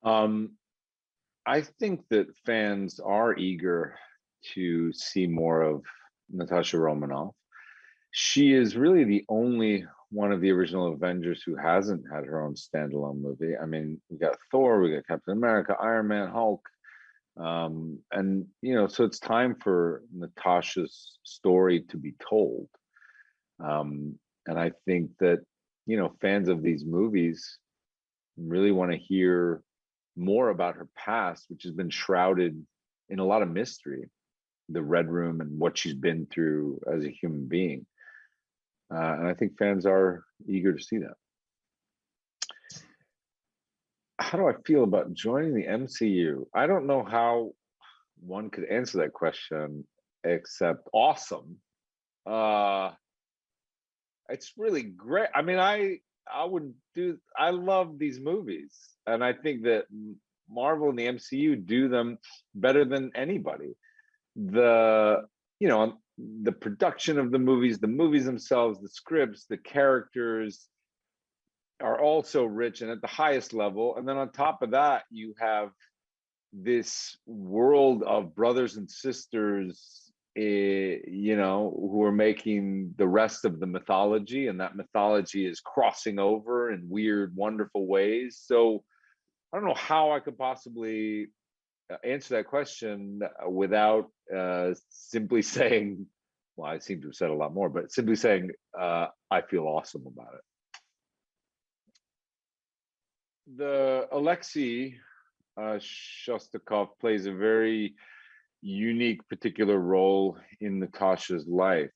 Um, I think that fans are eager to see more of Natasha Romanoff. She is really the only one of the original Avengers who hasn't had her own standalone movie. I mean, we got Thor, we got Captain America, Iron Man, Hulk, and so it's time for Natasha's story to be told. And I think that fans of these movies really want to hear more about her past, which has been shrouded in a lot of mystery, the Red Room and what she's been through as a human being. And I think fans are eager to see that. How do I feel about joining the MCU? I don't know how one could answer that question except awesome. Uh, it's really great. I mean, I love these movies, and I think that Marvel and the MCU do them better than anybody. The production of the movies themselves, the scripts, the characters are also rich and at the highest level. And then on top of that, you have this world of brothers and sisters, who are making the rest of the mythology, and that mythology is crossing over in weird, wonderful ways. So I don't know how I could possibly answer that question without simply saying, well, I seem to have said a lot more, but simply saying I feel awesome about it. The Alexei Shostakov plays a very unique, particular role in Natasha's life.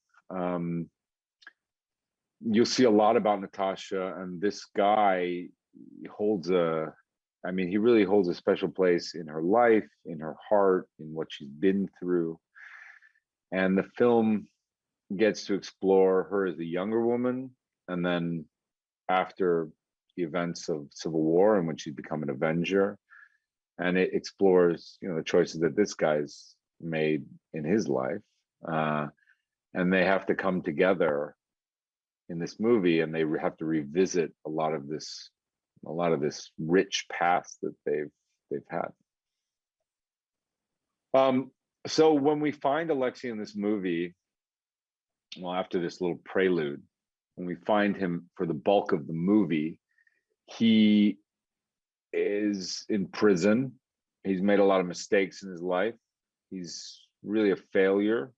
You'll see a lot about Natasha, and this guy he really holds a special place in her life, in her heart, in what she's been through. And the film gets to explore her as a younger woman, and then after the events of Civil War and when she's become an Avenger. And it explores, the choices that this guy's made in his life. And they have to come together in this movie, and they have to revisit a lot of this rich past that they've had. So when we find Alexei in this movie, well, after this little prelude, when we find him for the bulk of the movie, he is in prison. He's made a lot of mistakes in his life. He's really a failure,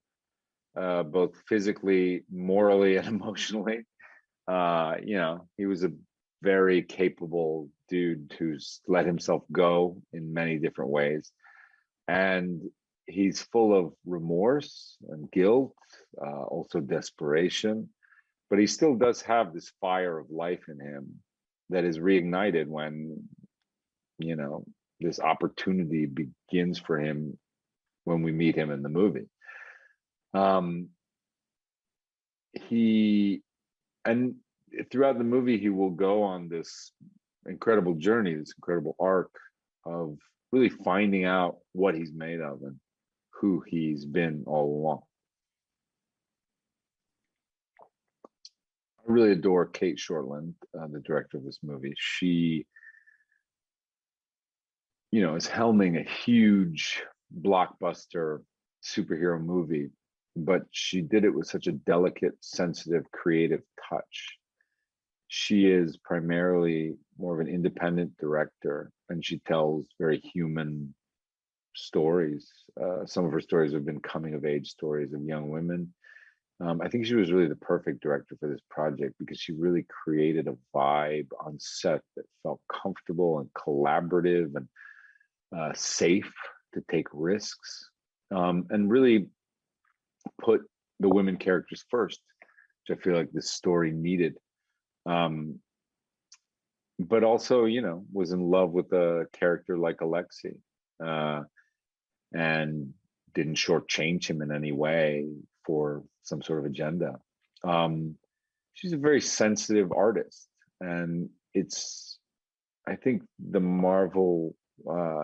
both physically, morally, and emotionally. He was a very capable dude who's let himself go in many different ways. And he's full of remorse and guilt, also desperation. But he still does have this fire of life in him that is reignited when, this opportunity begins for him when we meet him in the movie. And throughout the movie, he will go on this incredible journey, this incredible arc of really finding out what he's made of and who he's been all along. I really adore Kate Shortland, the director of this movie. She, is helming a huge blockbuster superhero movie, but she did it with such a delicate, sensitive, creative touch. She is primarily more of an independent director, and she tells very human stories. Some of her stories have been coming of age stories of young women. I think she was really the perfect director for this project because she really created a vibe on set that felt comfortable and collaborative and safe to take risks, and really put the women characters first, which I feel like this story needed. But also, was in love with a character like Alexei, and didn't shortchange him in any way for some sort of agenda. She's a very sensitive artist, and I think the Marvel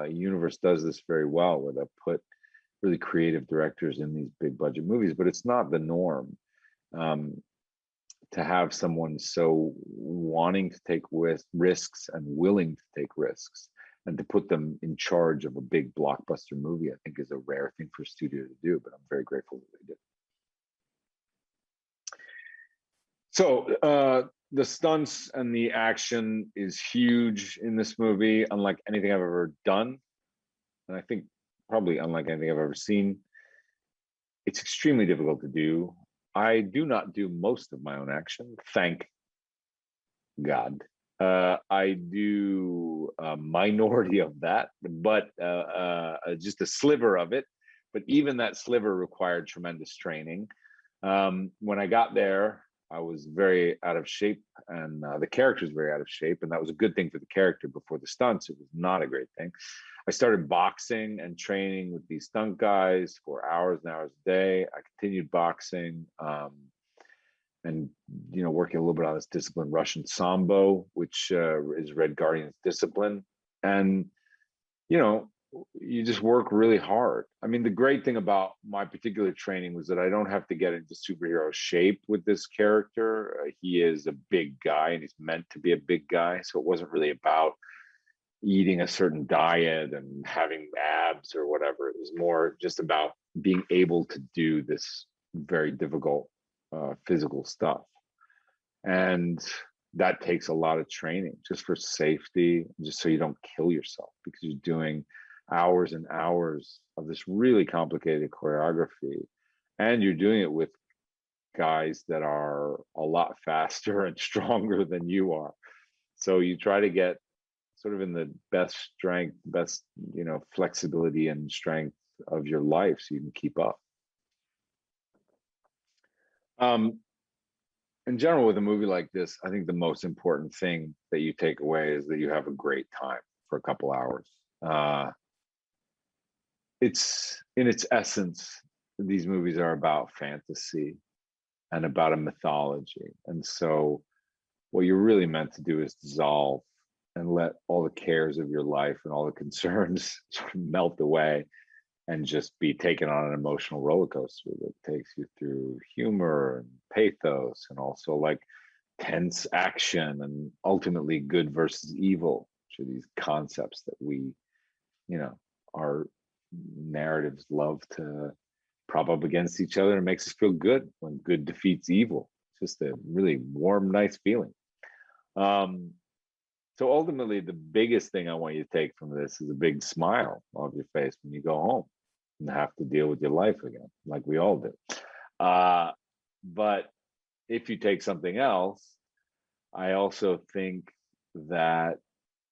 universe does this very well, where they put really creative directors in these big budget movies, but it's not the norm. To have someone so wanting to take risks and willing to take risks and to put them in charge of a big blockbuster movie, I think is a rare thing for a studio to do, but I'm very grateful that they did. So the stunts and the action is huge in this movie, unlike anything I've ever done. And I think probably unlike anything I've ever seen. It's extremely difficult to do. I do not do most of my own action, thank God. I do a minority of that, but just a sliver of it. But even that sliver required tremendous training. When I got there, I was very out of shape, and the character was very out of shape, and that was a good thing for the character. Before the stunts, it was not a great thing. I started boxing and training with these stunt guys for hours and hours a day. I continued boxing, and working a little bit on this discipline, Russian Sambo, which is Red Guardian's discipline, and you just work really hard. I mean, the great thing about my particular training was that I don't have to get into superhero shape with this character. He is a big guy, and he's meant to be a big guy, so it wasn't really about eating a certain diet and having abs or whatever. It was more just about being able to do this very difficult physical stuff, and that takes a lot of training just for safety, just so you don't kill yourself, because you're doing hours and hours of this really complicated choreography, and you're doing it with guys that are a lot faster and stronger than you are. So you try to get sort of in the best strength, best flexibility and strength of your life, so you can keep up. In general, with a movie like this, I think the most important thing that you take away is that you have a great time for a couple hours. It's in its essence, these movies are about fantasy and about a mythology. And so what you're really meant to do is dissolve and let all the cares of your life and all the concerns sort of melt away, and just be taken on an emotional roller coaster that takes you through humor and pathos, and also like tense action, and ultimately good versus evil, which are these concepts that we, our narratives love to prop up against each other, and makes us feel good when good defeats evil. It's just a really warm, nice feeling. So ultimately, the biggest thing I want you to take from this is a big smile off your face when you go home and have to deal with your life again, like we all do. But if you take something else, I also think that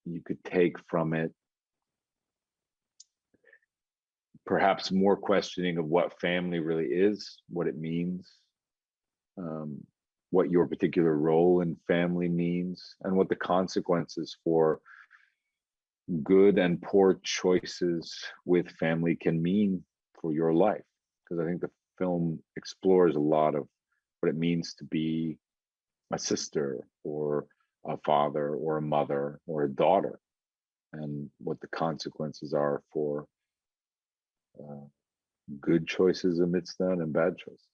you could take from it perhaps more questioning of what family really is, what it means, what your particular role in family means, and what the consequences for good and poor choices with family can mean for your life. Because I think the film explores a lot of what it means to be a sister or a father or a mother or a daughter, and what the consequences are for good choices amidst that and bad choices.